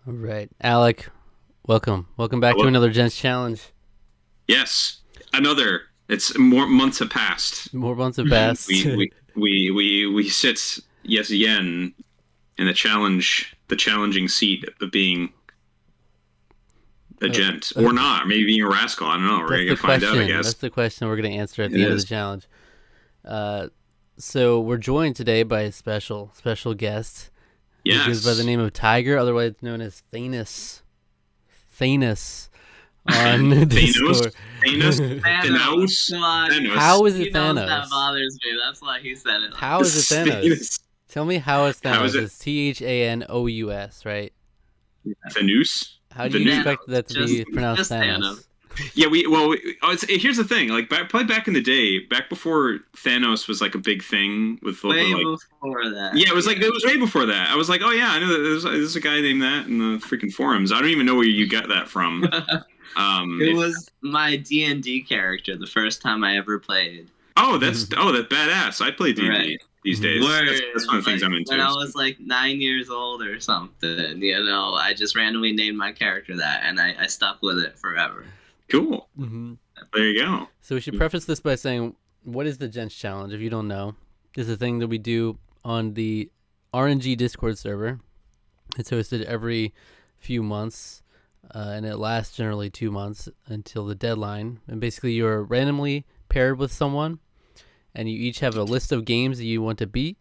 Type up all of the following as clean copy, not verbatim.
All right, Alec, welcome back to Hello? another Gents challenge. Yes, another. It's more months have passed. More months have passed. We sit yes again in the challenging seat of being a Uh, gent or not, maybe being a rascal. I don't know. We're that's gonna the find out, I question. That's guess. the question we're going to answer at It the end of the is. challenge. Uh, so we're joined today by a special guest who goes by the Yes. name of Tiger, otherwise known as Thanos. Thanos on Thanos, Discord. Thanos, Thanos. Thanos, Come on. Thanos, How is He it knows that Thanos? bothers me. That's why he said it like How is it that. Thanos? Thanos. Tell me how it's How is Thanos. it? It's Thanous, right? Thanos? How do you Thanos? expect that to be pronounced Just Thanos. Thanos? Yeah, here's the thing. Like, probably back in the day, back before Thanos was like a big thing with Way like. before that. Yeah, it was way before that. I was like, oh yeah, I know that there's a guy named that in the freaking forums. I don't even know where you got that from. It was my D&D character the first time I ever played. That's badass. I play D&D Right. these days. Where, That's one of the things I'm into. when I was like 9 years old or something, I just randomly named my character that, and I stuck with it forever. Cool. Mm-hmm. There you go. So we should preface this by saying, what is the Gents Challenge? If you don't know, it's a thing that we do on the RNG Discord server. It's hosted every few months, and it lasts generally 2 months until the deadline. And basically, you're randomly paired with someone, and you each have a list of games that you want to beat,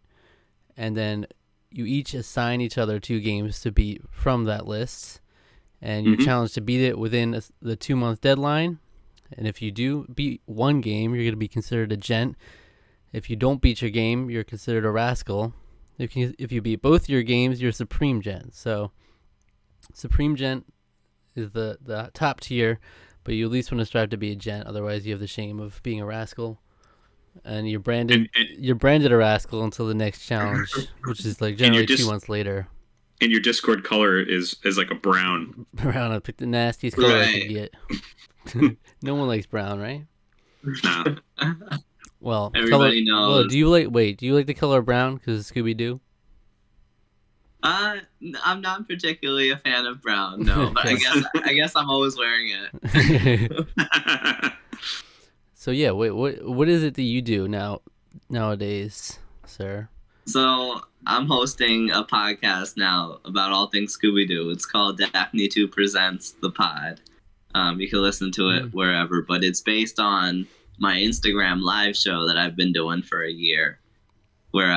and then you each assign each other 2 games to beat from that list. And you're challenged to beat it within the 2-month deadline. And if you do beat one game, you're going to be considered a gent. If you don't beat your game, you're considered a rascal. If you beat both your games, you're supreme gent. So supreme gent is the top tier, but you at least want to strive to be a gent. Otherwise, you have the shame of being a rascal, and you're branded a rascal until the next challenge, which is like generally 2 months later. And your Discord color is like a brown. Brown, I picked the nastiest color I could Right. get. No one likes brown, right? Nah. Well, Everybody knows. Well, do you like the color brown because Scooby Doo? I'm not particularly a fan of brown, no, but I guess I'm always wearing it. So yeah, wait, what is it that you do nowadays, sir? So I'm hosting a podcast now about all things Scooby-Doo. It's called Daphne 2 Presents the Pod. You can listen to it wherever, but it's based on my Instagram live show that I've been doing for a year, where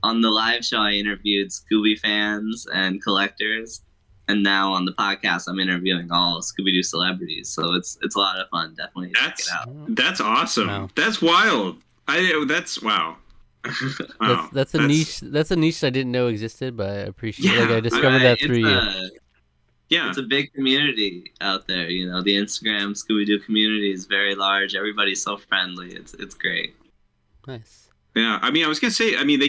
on the live show I interviewed Scooby fans and collectors, and now on the podcast I'm interviewing all Scooby-Doo celebrities. So it's a lot of fun. Definitely check it out. That's awesome. Wow. That's wild. That's wow. Wow. That's a niche. That's a niche I didn't know existed, but I appreciate. Yeah, I discovered that through you. Yeah. It's a big community out there. The Instagram Scooby-Doo community is very large. Everybody's so friendly. It's great. Nice. Yeah, I mean, I was gonna say, I mean,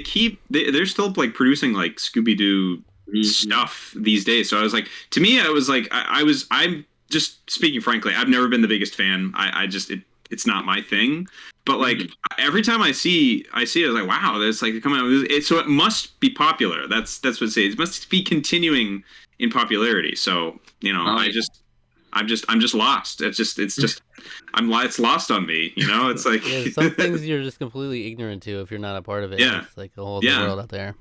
they're still like producing like Scooby Doo stuff these days. So I was like, to me, I was like, I'm just speaking frankly, I've never been the biggest fan. It's not my thing. But like every time I see it, I was like, wow, there's like coming out. So it must be popular. That's what it says. It must be continuing in popularity. So I'm just lost. It's lost on me. It's like Some things you're just completely ignorant to if you're not a part of it. Yeah. It's like a whole other world out there.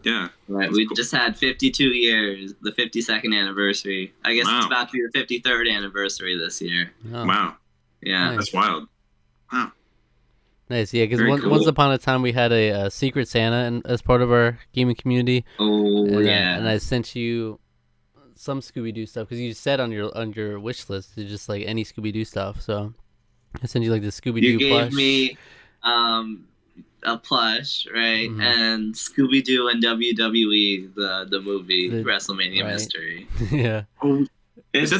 Yeah. Right. We just had 52 years, the 52nd anniversary. I guess it's about to be the 53rd anniversary this year. Oh, wow. Yeah. Nice. That's wild. Wow. Nice, yeah. Because Cool. once upon a time we had a secret Santa as part of our gaming community. Oh, And I sent you some Scooby Doo stuff because you said on your wish list to just like any Scooby Doo stuff. So I sent you like the Scooby Doo plush. You gave me a plush, right? And Scooby Doo and WWE, the movie WrestleMania Mystery. Yeah. Oh, It's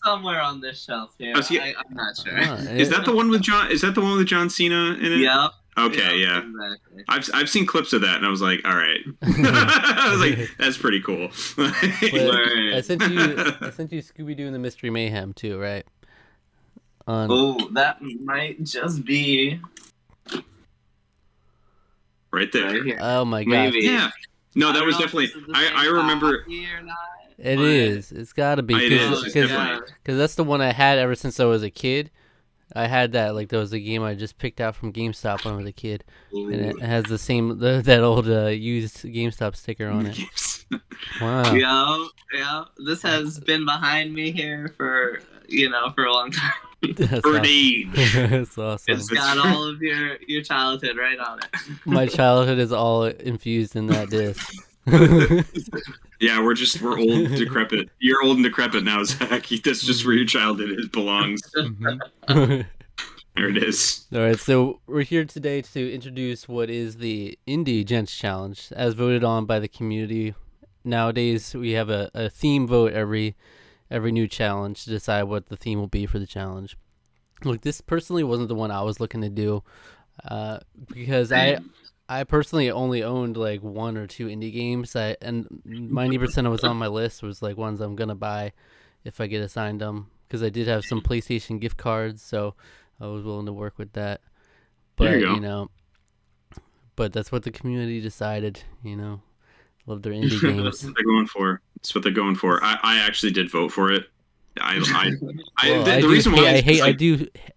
somewhere on this shelf here. I'm not sure. Is that the one with John? Is that the one with John Cena in it? Yep. Okay, yeah. Exactly. I've seen clips of that, and I was like, all right. I was like, that's pretty cool. I sent you Scooby Doo and the Mystery Mayhem too, right? That might just be right there. right here. Oh my god! Maybe. Yeah. No, that don't was know if definitely. this is the I same remember. copy or not. It but- is. It's got to be. It is. It's definitely. Because that's the one I had ever since I was a kid. I had that, like, there was a game I just picked out from GameStop when I was a kid. And it has the same, that old used GameStop sticker on it. Wow. Yeah. This has been behind me here for a long time. That's For an awesome. age. That's awesome. It's got all of your childhood right on it. My childhood is all infused in that disc. Yeah, we're old, decrepit. You're old and decrepit now, Zach. That's just where your childhood belongs. Mhm. There it is. All right, so we're here today to introduce what is the Indie Gents Challenge, as voted on by the community. Nowadays, we have a theme vote every new challenge to decide what the theme will be for the challenge. Look, this personally wasn't the one I was looking to do, because I personally only owned like 1 or 2 indie games, and 90% of what's on my list was like ones I'm gonna buy if I get assigned them, because I did have some PlayStation gift cards, so I was willing to work with that. But There you go. But that's what the community decided. Love their indie games. That's what they're going for. That's what they're going for. I actually did vote for it. The reason why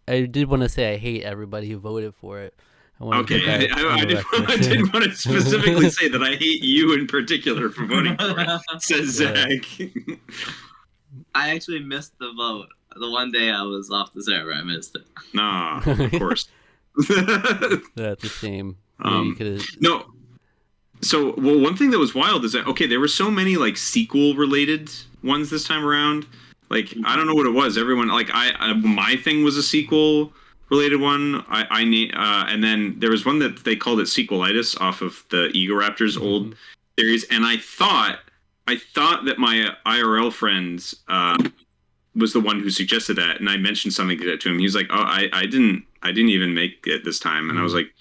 I did want to say I hate everybody who voted for it. Okay, I did want to specifically say that I hate you in particular for voting for it, says Zach. I actually missed the vote. The one day I was off the server, I missed it. Nah, of course. That's a shame. Maybe No. So, one thing that was wild is that, okay, there were so many, like, sequel-related ones this time around. Like, I don't know what it was. Everyone, like, my thing was a sequel-related one. And then there was one that they called it Sequelitis off of the Egoraptor's old series. And I thought that my IRL friends was the one who suggested that. And I mentioned something to him. He was like, oh, I didn't even make it this time. And I was like,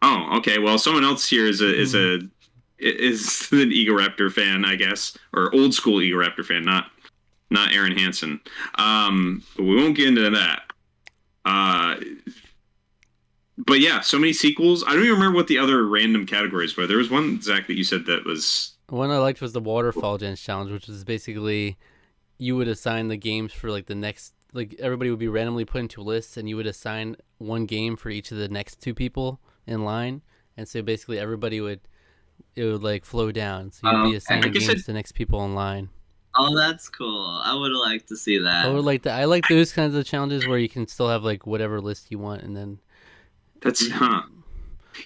oh, okay. Well, someone else here is an Egoraptor fan, I guess, or old school Egoraptor fan, not Aaron Hansen. But we won't get into that. But yeah, so many sequels. I don't even remember what the other random categories were. There was one, Zach, that you said that was. One I liked was the Waterfall Gents Challenge, which was basically you would assign the games for like the next. Like everybody would be randomly put into lists, and you would assign one game for each of the next 2 people in line, and so basically everybody would like flow down, so you'd be assigning games to the next people in line. Oh, that's cool. I would have liked to see that. I would like that. I like those kinds of challenges where you can still have like whatever list you want, and then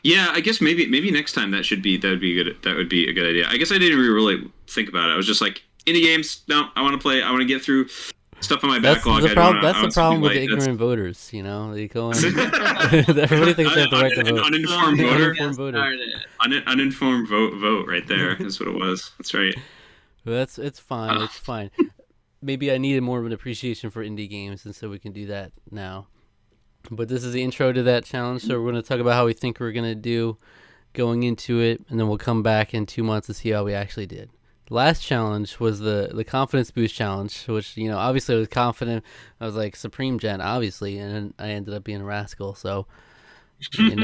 yeah, I guess maybe next time that would be good. That would be a good idea. I guess I didn't really think about it. I was just like, indie games, no, I want to play, I want to get through stuff on my backlog. That's the problem with ignorant voters, they go in. Everybody thinks they have the right to vote. Uninformed voter. Uninformed vote right there. That's what it was. That's right. It's fine. It's fine. Maybe I needed more of an appreciation for indie games, and so we can do that now. But this is the intro to that challenge, so we're going to talk about how we think we're going to do going into it, and then we'll come back in 2 months to see how we actually did. The last challenge was the confidence boost challenge, which, obviously I was confident. I was like Supreme Gent, obviously, and then I ended up being a rascal, so, you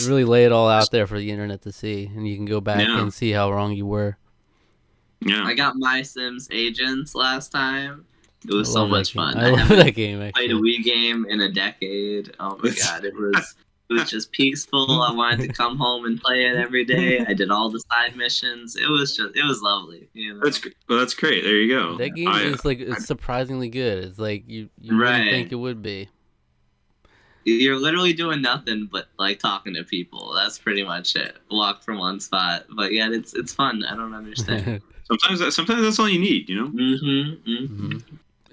really lay it all out there for the internet to see, and you can go back and see how wrong you were. Yeah. I got My Sims Agents last time. It was so much fun. I love that game, actually. Played a Wii game in a decade. Oh my god, it was just peaceful. I wanted to come home and play it every day. I did all the side missions. It was lovely. That's great. There you go. That game is it's surprisingly good. It's like you really think it would be. You're literally doing nothing but like talking to people. That's pretty much it. Walk from one spot, but yeah, it's fun. I don't understand. Sometimes that's all you need,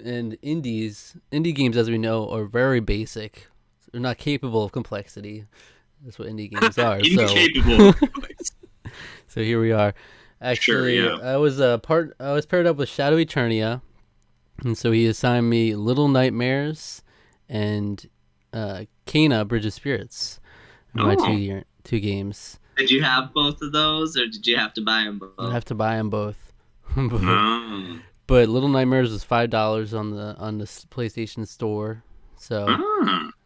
And indie games, as we know, are very basic. They're not capable of complexity. That's what indie games are. Incapable. So here we are. Actually, sure, yeah. I was paired up with Shadow Eternia, and so he assigned me Little Nightmares and Kena Bridge of Spirits. My two games. Did you have both of those, or did you have to buy them both? I have to buy them both. But Little Nightmares was $5 on the PlayStation Store, so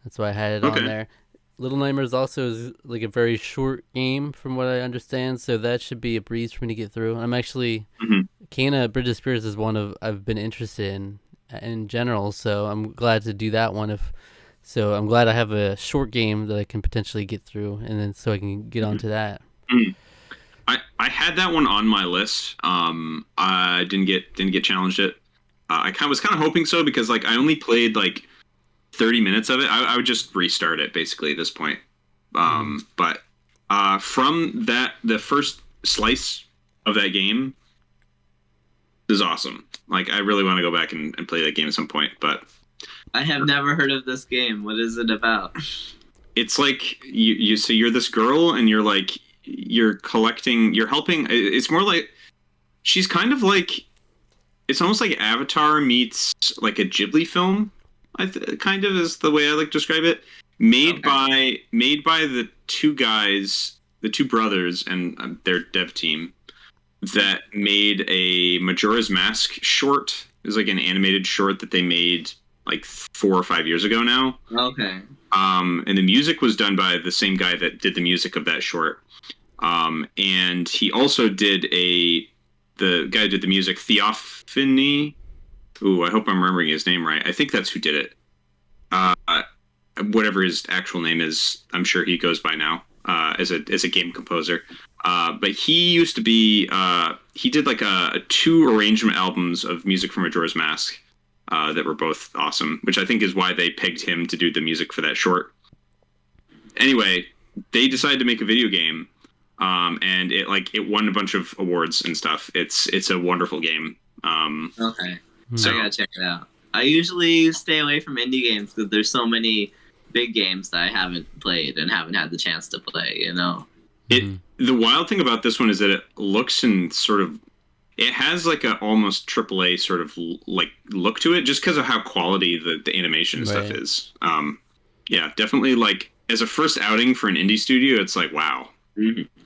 that's why I had it on there. Little Nightmares also is like a very short game from what I understand, so that should be a breeze for me to get through. I'm actually Kena Bridge of Spirits is one of I've been interested in general, so I'm glad to do that one. So I'm glad I have a short game that I can potentially get through, and then so I can get onto that. I had that one on my list. I didn't get challenged it. Was kind of hoping so because like I only played like 30 minutes of it. I would just restart it basically at this point. But from that, the first slice of that game is awesome. Like I really want to go back and play that game at some point. But I have never heard of this game. What is it about? it's like so you're this girl and you're like you're helping. It's more like she's kind of like it's almost like Avatar meets like a Ghibli film. Kind of is the way I like to describe it. Made by the two guys, the two brothers, and their dev team that made a Majora's Mask short. It was like an animated short that they made like 4 or 5 years ago now. Okay. And the music was done by the same guy that did the music of that short. And he also did the guy who did the music, Theophany. Ooh, I hope I'm remembering his name right. I think that's who did it. Whatever his actual name is, I'm sure he goes by now as a game composer. But he used to be he did like a 2 arrangement albums of music from Majora's Mask that were both awesome, which I think is why they pegged him to do the music for that short. Anyway, they decided to make a video game, and it won a bunch of awards and stuff. It's a wonderful game. Okay. So I gotta check it out. I usually stay away from indie games because there's so many big games that I haven't played and haven't had the chance to play, you know? The wild thing about this one is that it looks and sort of... It has like a almost AAA sort of like look to it just because of how quality the animation and stuff is. Yeah, definitely like as a first outing for an indie studio, it's like, wow.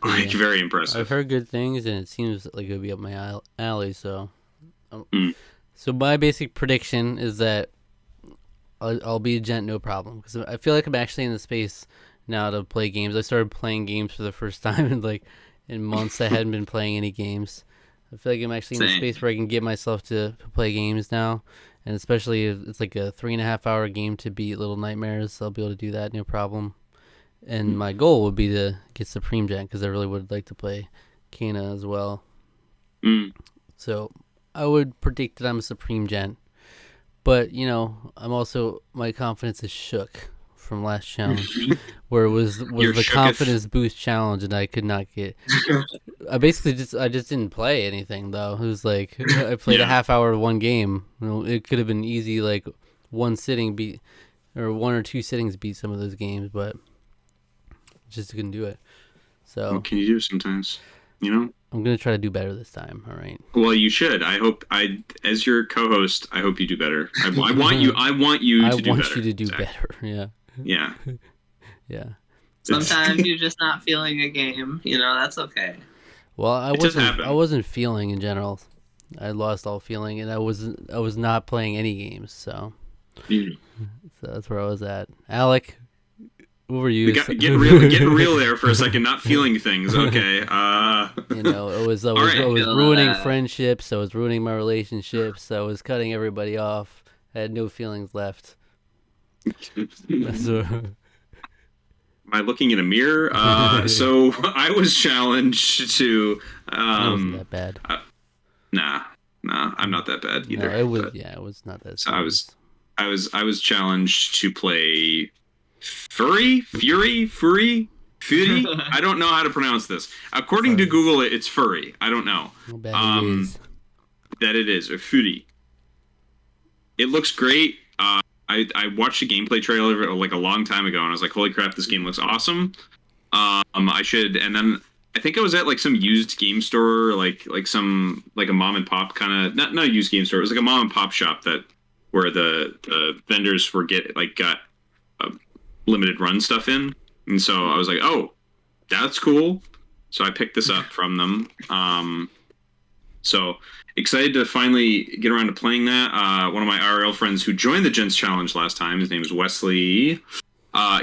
Like very impressive. I've heard good things and it seems like it would be up my alley, so... So my basic prediction is that I'll be a gent, no problem. Because I feel like I'm actually in the space now to play games. I started playing games for the first time in months. I hadn't been playing any games. I feel like I'm actually in the space where I can get myself to play games now. And especially if it's like a 3.5 hour game to beat Little Nightmares, I'll be able to do that, no problem. And my goal would be to get Supreme Gent because I really would like to play Kena as well. So... I would predict that I'm a Supreme Gent, but my confidence is shook from last challenge, where it was the confidence boost challenge, and I could not get. I just didn't play anything though. It was like I played a half hour of one game. It could have been easy, like one sitting beat, or 1 or 2 sittings beat some of those games, but just couldn't do it. So what can you do sometimes? I'm gonna try to do better this time. All right. Well, you should. As your co-host, I hope you do better. I want you. I want you to do better. I want you to do better. Yeah. Yeah. Yeah. Sometimes you're just not feeling a game. That's okay. Well, I wasn't feeling in general. I lost all feeling, and I was not playing any games. So, so that's where I was at. Alec. What were you? Getting real there for a second, not feeling things. Okay. I was ruining friendships. I was ruining my relationships. I was cutting everybody off. I had no feelings left. Am I looking in a mirror? So I was challenged to. I wasn't that bad. Nah, I'm not that bad either. No, it was. It was not that. So I was challenged to play. Fury? I don't know how to pronounce this. According to Google, it's furry. I don't know. That it is, or Fury. It looks great. I watched a gameplay trailer of it like a long time ago, and I was like, holy crap, this game looks awesome. I should, and then I think I was at like some used game store, like a mom and pop kind of, not a used game store. It was like a mom and pop shop where the vendors got limited run stuff in, and so I was like, oh, that's cool. So I picked this up from them. So excited to finally get around to playing that. One of my IRL friends who joined the Gents challenge last time, his name is Wesley.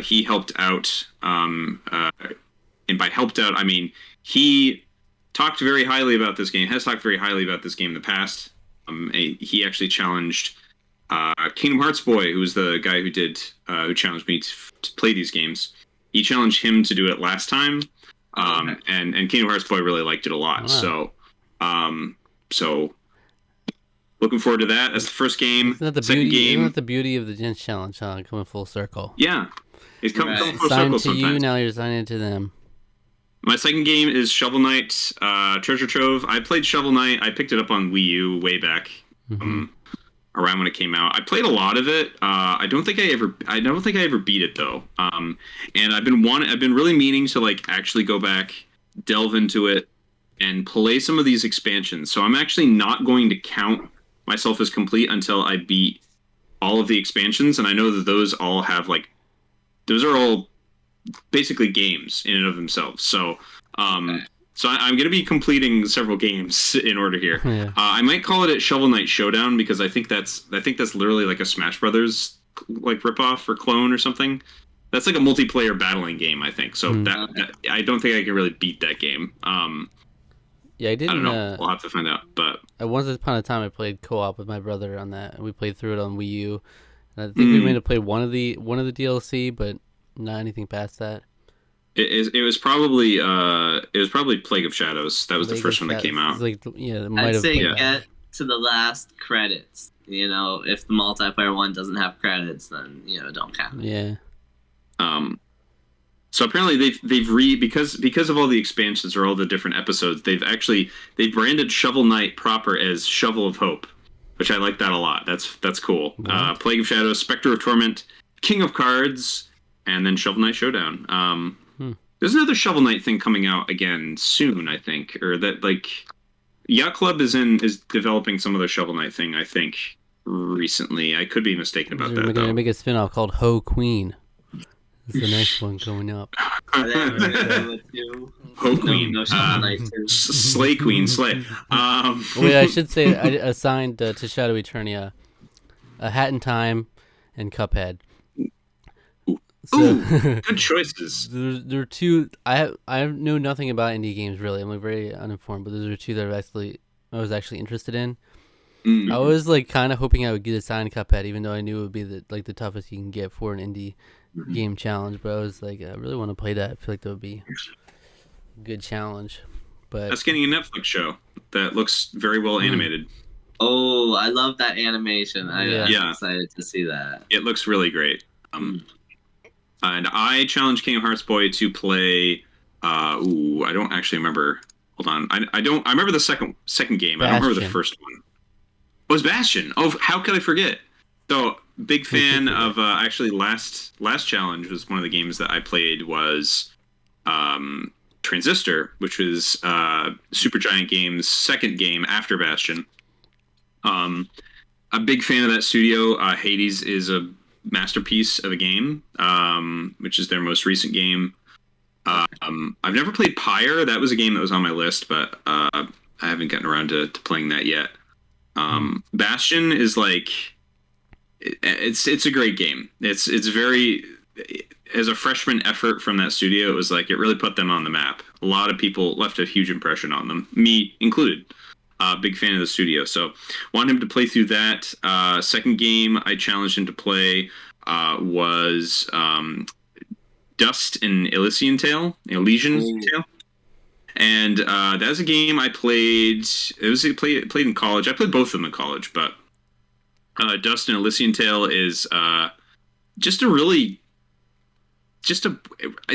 he helped out, and by helped out, I mean he talked very highly about this game. Has talked very highly about this game in the past. He actually challenged Kingdom Hearts Boy, who was the guy who challenged me to play these games. He challenged him to do it last time, and Kingdom Hearts Boy really liked it a lot. Wow. So looking forward to that. That's the first game. Isn't that the Second beauty? game. Isn't that the beauty of the Gents Challenge? Coming full circle. Yeah, it's coming full circle Signed to sometimes. you, now you're signing to them. My second game is Shovel Knight Treasure Trove. I played Shovel Knight. I picked it up on Wii U way back, around when it came out. I played a lot of it. I don't think I ever beat it though. And I've been really meaning to like actually go back, delve into it, and play some of these expansions. So I'm actually not going to count myself as complete until I beat all of the expansions. And I know that those are all basically games in and of themselves. So, so I'm going to be completing several games in order here. Yeah. I might call it Shovel Knight Showdown because I think that's literally like a Smash Brothers like ripoff or clone or something. That's like a multiplayer battling game, I think. So that I don't think I can really beat that game. Yeah, I didn't. I don't know. We'll have to find out. But once upon a time, I played co-op with my brother on that, and we played through it on Wii U. And I think we may have played one of the DLC, but not anything past that. It was probably Plague of Shadows. That was the first one that came out. I'd say get to the last credits. You know, if the multiplayer one doesn't have credits, then don't count. Yeah. So apparently they've because of all the expansions or all the different episodes, they branded Shovel Knight proper as Shovel of Hope, which I like that a lot. That's cool. Plague of Shadows, Spectre of Torment, King of Cards, and then Shovel Knight Showdown. There's another Shovel Knight thing coming out again soon, I think, or that like Yacht Club is developing some other Shovel Knight thing, I think, recently. I could be mistaken about that. They're going to make a spin-off called Ho Queen. That's the next one coming up. Ho Queen. Slay Queen, Slay. Wait, I should say I assigned to Shadow Eternia a Hat in Time and Cuphead. So, ooh, good choices. There are two. I know nothing about indie games really. I'm very uninformed, but those are two that I was actually interested in. Mm-hmm. I was like kind of hoping I would get assigned Cuphead, even though I knew it would be the toughest you can get for an indie game challenge. But I was like, I really want to play that. I feel like that would be a good challenge. But that's getting a Netflix show that looks very well animated. Oh, I love that animation. I'm excited to see that. It looks really great. And I challenged Kingdom Hearts Boy to play. I don't actually remember. Hold on. I don't. I remember the second game. Bastion. I don't remember the first one. Oh, it was Bastion. Oh, how could I forget? So big fan of actually last challenge was one of the games that I played was Transistor, which was Supergiant Games' second game after Bastion. A big fan of that studio. Hades is a masterpiece of a game, which is their most recent game. I've never played Pyre. That was a game that was on my list, but I haven't gotten around to playing that yet. Bastion is like it's a great game. It's very, as a freshman effort from that studio, it was like it really put them on the map. A lot of people left a huge impression on them, me included. Big fan of the studio, so wanted him to play through that. Second game I challenged him to play was Dust and Elysian Tale, and that was a game I played. Played in college. I played both of them in college, but Dust and Elysian Tale is I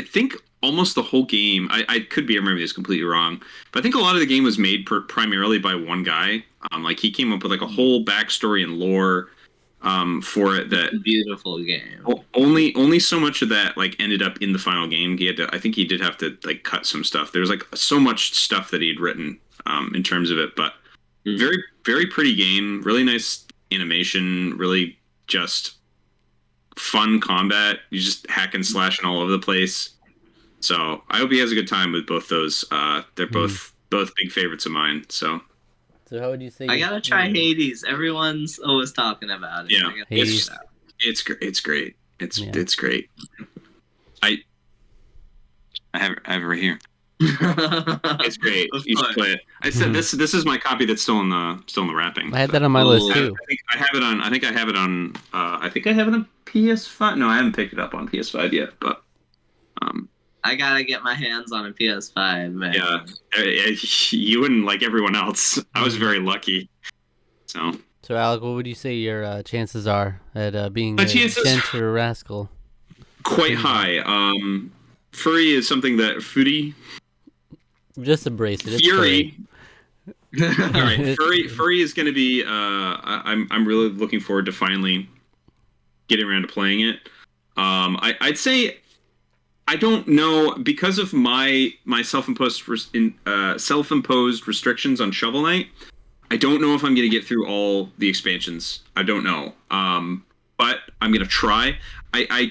think almost the whole game, I could be remembering this completely wrong, but I think a lot of the game was made primarily by one guy. Like he came up with like a whole backstory and lore for it. That beautiful game. Only so much of that like ended up in the final game. I think he did have to like cut some stuff. There was like so much stuff that he had written in terms of it, but very, very pretty game. Really nice animation. Really just fun combat. You just hack and slashing all over the place. So I hope he has a good time with both those. They're both big favorites of mine. So how would you say? I gotta try Hades. Everyone's always talking about it. Yeah, it's great. It's great. I have it right here. It's great. You should play it. I said this is my copy that's still in the wrapping. I had that on my list too. I have it on. I think I have it on PS5. No, I haven't picked it up on PS5 yet, but I gotta get my hands on a PS5, man. Yeah, you wouldn't like everyone else. I was very lucky. So Alec, what would you say your chances are at being a gent or a rascal? Quite high. Furry is something that Foodie. Just embrace it. It's Fury. All right, Furry is going to be. I'm really looking forward to finally getting around to playing it. I'd say I don't know, because of my self-imposed restrictions on Shovel Knight. I don't know if I'm going to get through all the expansions. I don't know. But I'm going to try. I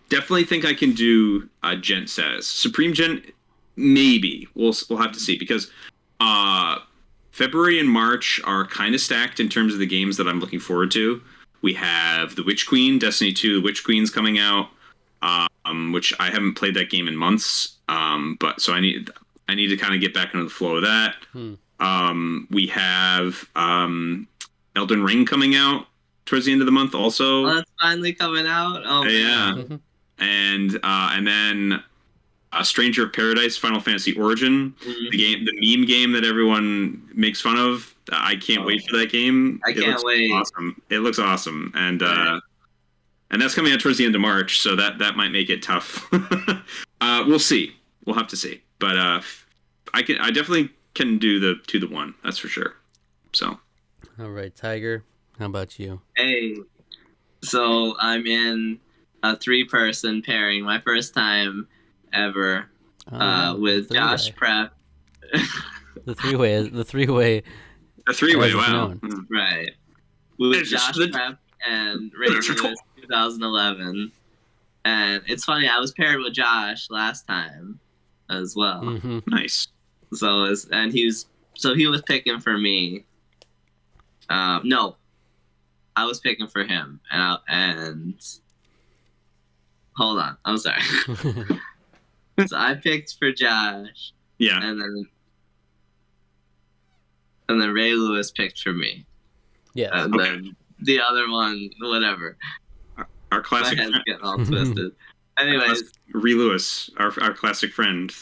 definitely think I can do Gent status. Supreme Gent, maybe. We'll have to see, because February and March are kind of stacked in terms of the games that I'm looking forward to. We have the Witch Queen, Destiny 2, the Witch Queen's coming out, which I haven't played that game in months. But so I need to kind of get back into the flow of that. We have Elden Ring coming out towards the end of the month also. Oh, that's finally coming out. Oh yeah. And then Stranger of Paradise, Final Fantasy Origin, the meme game that everyone makes fun of. I can't wait for that game. I can't wait. Awesome. It looks awesome, and that's coming out towards the end of March, so that might make it tough. We'll see. We'll have to see. But I definitely can do the 2-1. That's for sure. So. All right, Tiger. How about you? Hey, so I'm in a 3-person pairing. My first time ever with Josh Prep. The three-way. The three-way. Wow. Right. With Josh Prep and Ray Lewis 2011. And it's funny, I was paired with Josh last time as well. Nice. So he was picking for me. No, I was picking for him, and hold on, I'm sorry. So I picked for Josh. Yeah. And then Ray Lewis picked for me. Yeah. And then the other one, whatever. Our classic. My head's getting all twisted. Anyways, Ray Lewis, our classic friend.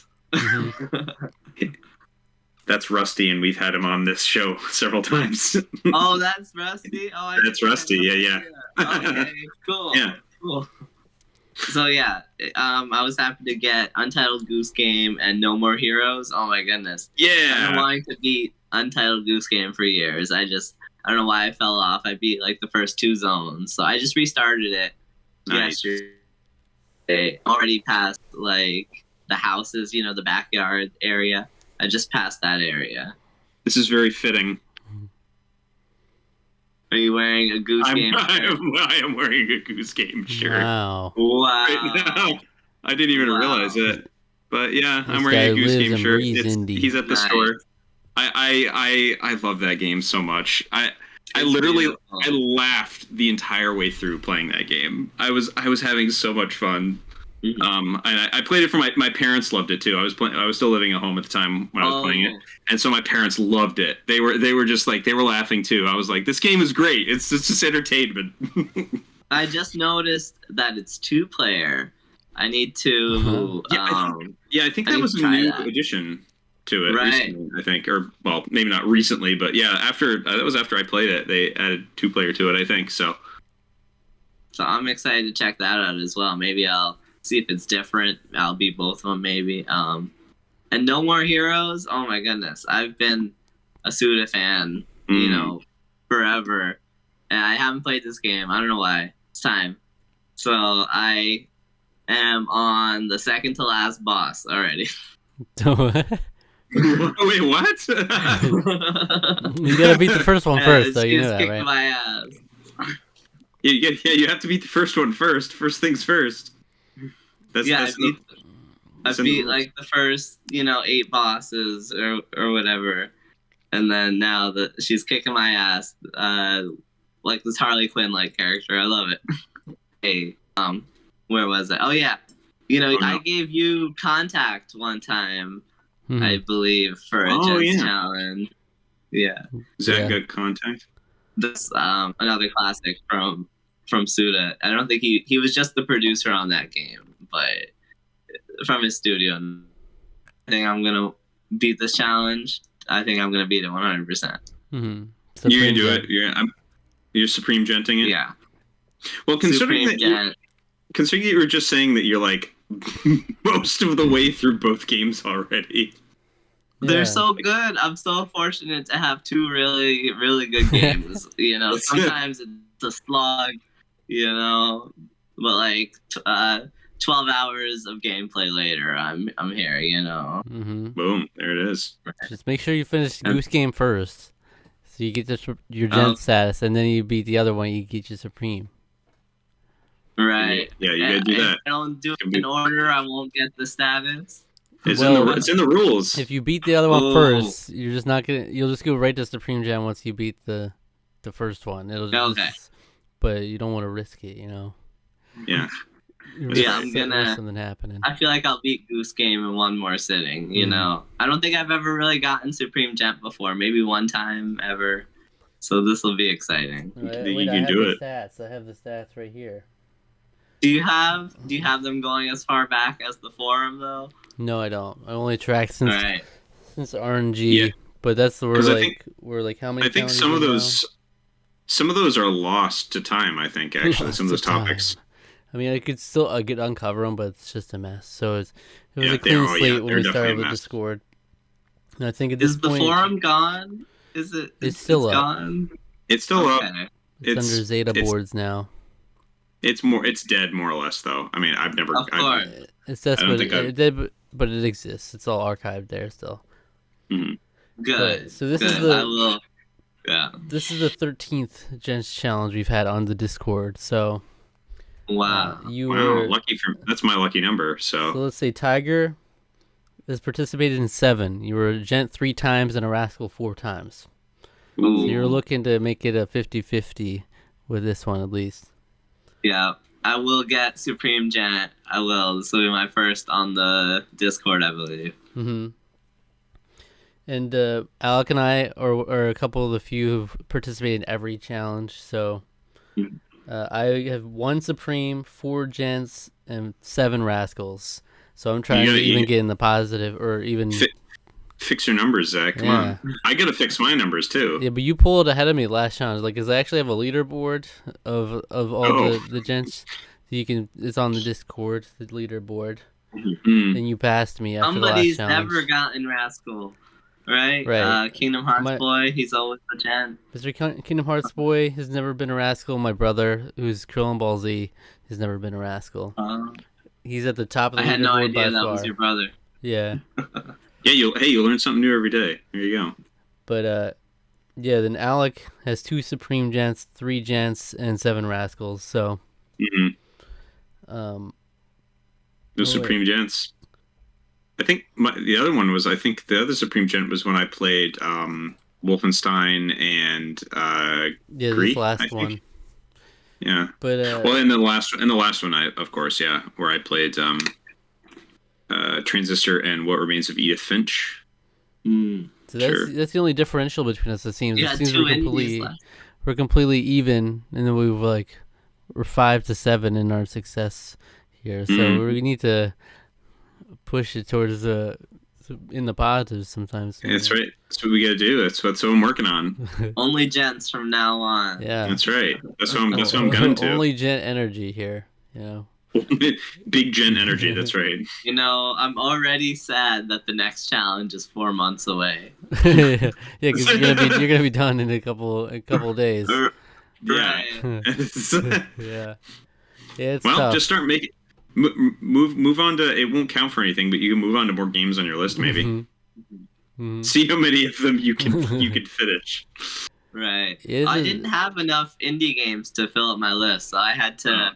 That's Rusty, and we've had him on this show several times. Oh, that's Rusty? Oh, that's Rusty, yeah. Okay, cool. Yeah. Cool. So, yeah, I was happy to get Untitled Goose Game and No More Heroes. Oh, my goodness. Yeah. I've been wanting to beat Untitled Goose Game for years. I don't know why I fell off. I beat, like, the first 2 zones. So I just restarted it yesterday. Already passed, like, the houses, the backyard area. I just passed that area. This is very fitting. Are you wearing a Goose Game shirt? I am wearing a Goose Game shirt. Wow. Right now. I didn't even realize it. But yeah, I'm wearing a Goose Game shirt. He's at the store. I love that game so much. I laughed the entire way through playing that game. I was having so much fun. And I played it for my parents. Loved it too. I was still living at home at the time when I was playing it, and so my parents loved it. They were just like, they were laughing too. I was like, this game is great. It's just entertainment. I just noticed that it's 2-player. I need to. I think that was a new addition to it recently, I think, or well, maybe not recently, but yeah, after that was after I played it, they added 2-player to it, I think. So I'm excited to check that out as well. Maybe I'll see if it's different. I'll beat both of them maybe. And No More Heroes. Oh my goodness, I've been a Suda fan, forever, and I haven't played this game. I don't know why. It's time. So I am on the second to last boss already. Wait, what? You gotta beat the first one first, though. You know that, right? My ass. You have to beat the first one first. First things first. I beat like the first, 8 bosses or whatever, and then now that she's kicking my ass, like this Harley Quinn like character. I love it. Hey, where was it? Oh yeah, I gave you Contact one time, I believe, for a Gents challenge. Yeah. Is that good Contact? This another classic from Suda. I don't think he was just the producer on that game, but from his studio. I think I'm gonna beat this challenge. I think I'm gonna beat it 100%. Mm-hmm. You're gonna do it. You're Supreme Genting it. Yeah. Well, considering you were just saying that you're like most of the way through both games already. They're so good. I'm so fortunate to have two really, really good games. Sometimes it's a slog, but like 12 hours of gameplay later, I'm here. Mm-hmm. Boom! There it is. Just make sure you finish Goose Game first, so you get your Gent status, and then you beat the other one, you get your Supreme. Right. Yeah, you gotta do that. If I don't do it in order, I won't get the status. It's in the rules. If you beat the other one first, you're just not gonna. You'll just go right to Supreme Gen once you beat the first one. It'll just, but you don't want to risk it, Yeah. I'm gonna. Something happening. I feel like I'll beat Goose Game in one more sitting. I don't think I've ever really gotten Supreme Gent before. Maybe one time ever. So this will be exciting. You can do it. Stats. I have the stats right here. Do you have them going as far back as the forum though? No, I don't. I only tracked since RNG, but that's we're like how many? I think some of those are lost to time. I think actually some of those topics. I mean, I could still uncover them, but it's just a mess. So it was a clean slate when we started with Discord. And I think at this point, is the forum gone? Is it? It's still up. Gone? It's still up. It's under Zeta boards now. It's dead more or less though. I mean, I've never. It's dead, but it exists. It's all archived there still. Mm-hmm. Good. But, so this is This is the 13th Gents challenge we've had on the Discord. So. Wow. That's my lucky number. So let's say Tiger has participated in 7. You were a Gent 3 times and a Rascal 4 times. Ooh. So you're looking to make it a 50-50 with this one at least. Yeah, I will get Supreme Gent. I will. This will be my first on the Discord, I believe. Mm-hmm. And Alec and I are a couple of the few who've participated in every challenge. So I have 1 Supreme, 4 Gents, and 7 Rascals. So I'm trying to even get in the positive or even... Fix your numbers, Zach. Come on. I gotta fix my numbers too. Yeah, but you pulled ahead of me last challenge. Like, cause I actually have a leaderboard of all the Gents. It's on the Discord, the leaderboard. Mm-hmm. And you passed me after Somebody's the last challenge. never gotten Rascal, right? Right. Kingdom Hearts boy, he's always a Gent. Mr. Kingdom Hearts boy has never been a Rascal. My brother, who's Krillin Ball Z, has never been a Rascal. He's at the top of the leaderboard. I had no idea that far. was your brother. Yeah. Yeah, you learn something new every day. There you go. But then Alec has 2 Supreme Gents, 3 Gents, and 7 Rascals. So, Supreme Gents. I think the other one was. I think the other Supreme Gent was when I played Wolfenstein and this last one. Yeah. But in the last one, of course, where I played Transistor and What Remains of Edith Finch. So that's the only differential between us. It seems. Yeah, it seems 2 we're completely even, and then we're 5 to 7 in our success here. So we need to push it towards in the positives sometimes. That's right. That's what we got to do. That's what I'm working on. Only Gents from now on. Yeah, that's right. That's what I'm going to. Only Gent energy here. Big Gent energy. That's right. I'm already sad that the next challenge is 4 months away. Yeah, because you're gonna be done in a couple days. Yeah. Yeah. It's well, tough. just start making. Move on to. It won't count for anything, but you can move on to more games on your list, maybe. Mm-hmm. See how many of them you can finish. Right. I didn't have enough indie games to fill up my list, so I had to,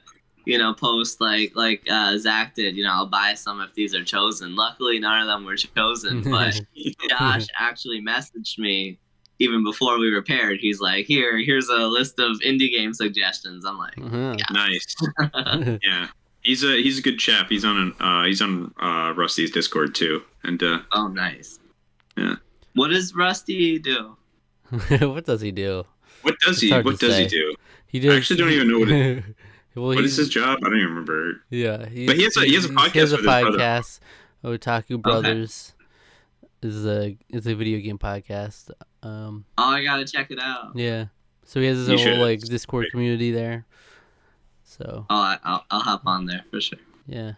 post like Zach did. I'll buy some if these are chosen. Luckily, none of them were chosen, but Josh actually messaged me. even before we were paired, he's like, here's a list of indie game suggestions. I'm like, nice. Yeah, he's a good chap. He's on Rusty's Discord too. And oh, nice. Yeah. What does Rusty do? What does he do? What does he do? I actually don't even know what it well, what is his job? I don't even remember. Yeah, but he has a podcast with his brother. Otaku Brothers is a video game podcast. I gotta check it out. Yeah, so he has his whole like Discord community there. So I'll hop on there for sure. Yeah.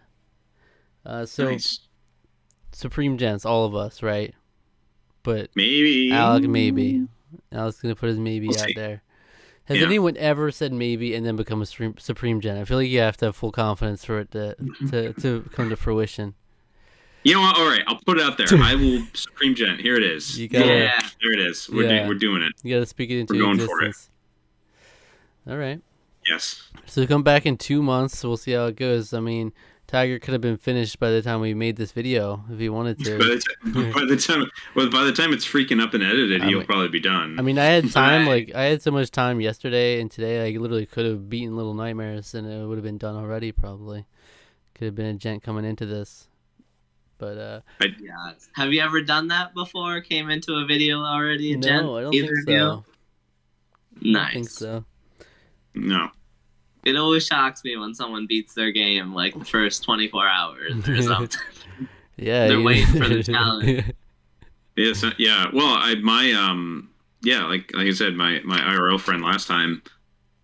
So nice. Supreme Gents, all of us, right? But maybe Alec, maybe. Alec's gonna put his maybe out there. Has Yeah. anyone ever said maybe and then become a Supreme Gen? I feel like you have to have full confidence for it to come to fruition. You know what? All right, I'll put it out there. I will Supreme Gen. Here it is. You gotta, Yeah. There it is. We're doing it. You gotta speak it into We're going existence. For it. All right. Yes. So come back in 2 months. We'll see how it goes. I mean, Tiger could have been finished by the time we made this video if he wanted to. by the time it's freaking up and edited, he'll probably be done. I mean, I had time. Like I had so much time yesterday and today. I literally could have beaten Little Nightmares and it would have been done already. Probably could have been a gent coming into this. But yeah. Have you ever done that before? Came into a video already? No, I don't think so. Nice. I don't think so. No. It always shocks me when someone beats their game like the first 24 hours or something. Yeah, they're waiting for the challenge. Yes, yeah. Well, like I said, my IRL friend last time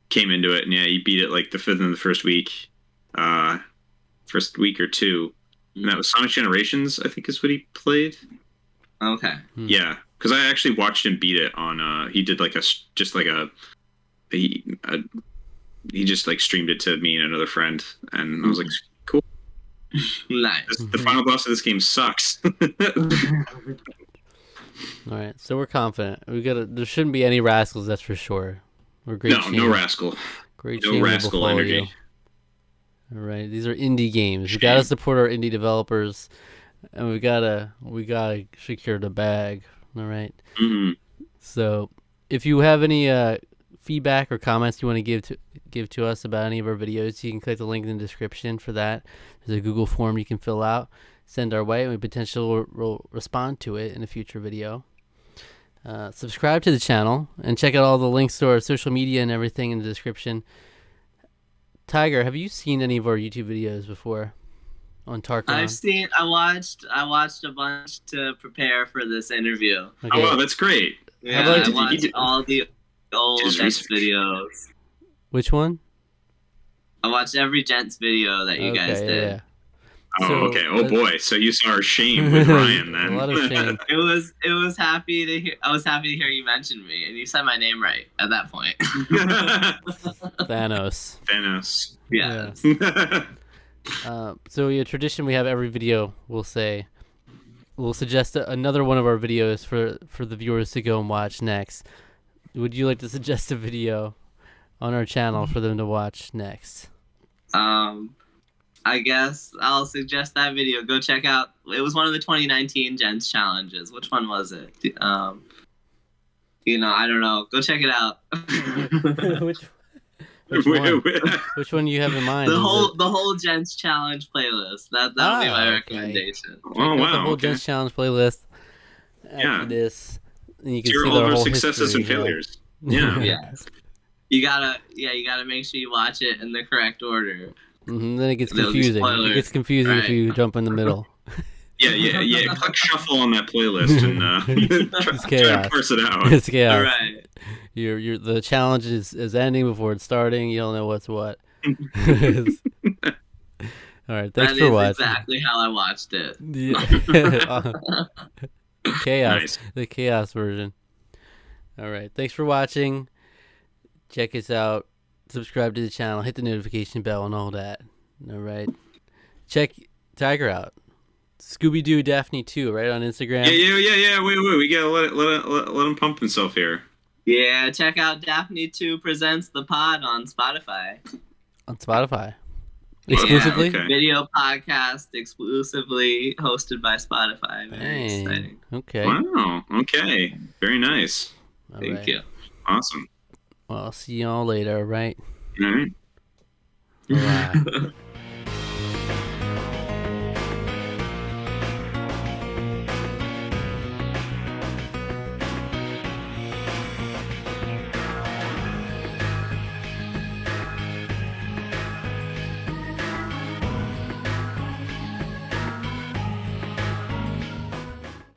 came into it, and yeah, he beat it like within the first week or two, and that was Sonic Generations, I think, is what he played. Okay. Yeah, because I actually watched him beat it on. He did like he just like streamed it to me and another friend, and I was like, cool. Nice. The final boss of this game sucks. All right, so we're confident. There shouldn't be any rascals, that's for sure. We're great. No rascal. Great. No rascal energy. You. All right, these are indie games. We gotta support our indie developers, and we gotta secure the bag. All right. Mm-hmm. So, if you have any feedback or comments you want to give to us about any of our videos, you can click the link in the description for that. There's a Google form you can fill out, send our way, and we potentially will respond to it in a future video. Subscribe to the channel and check out all the links to our social media and everything in the description. Tiger, have you seen any of our YouTube videos before on Tarqaron? I watched a bunch to prepare for this interview. Okay. Oh wow, that's great. Yeah, I watched all the old Gents videos. Which one? I watched every Gents video that you guys did. Yeah. Oh, So, okay. Oh boy. So you saw our shame with Ryan then. A lot of shame. It was happy to hear. I was happy to hear you mention me, and you said my name right at that point. Thanos. Yes. So yeah, tradition we have every video. We'll suggest another one of our videos for the viewers to go and watch next. Would you like to suggest a video on our channel for them to watch next? I guess I'll suggest that video. Go check out. It was one of the 2019 Gents challenges. Which one was it? I don't know. Go check it out. Which one do you have in mind? The whole Gents challenge playlist. That'll be my recommendation. Oh wow! The whole Gents challenge playlist. After this, and you can see all of our whole successes and failures. Yeah. Yes. You gotta make sure you watch it in the correct order. Then it gets confusing. It gets confusing if you jump in the middle. Yeah. Click shuffle on that playlist and try to parse it out. It's chaos. All right. The challenge is ending before it's starting. You don't know what's what. All right, thanks for watching. That is exactly how I watched it. Chaos. Nice. The chaos version. All right, thanks for watching. Check us out. Subscribe to the channel. Hit the notification bell and all that. All right. Check Tiger out. Scooby-Doo Daphne 2, right, on Instagram. Yeah. Wait. We gotta let him pump himself here. Yeah, check out Daphne 2 Presents the Pod on Spotify. On Spotify. Exclusively? Okay. Video podcast exclusively hosted by Spotify. Very exciting. Okay. Wow. Okay. Very nice. Thank you. Awesome. Well, I'll see y'all later, right? All right. Bye.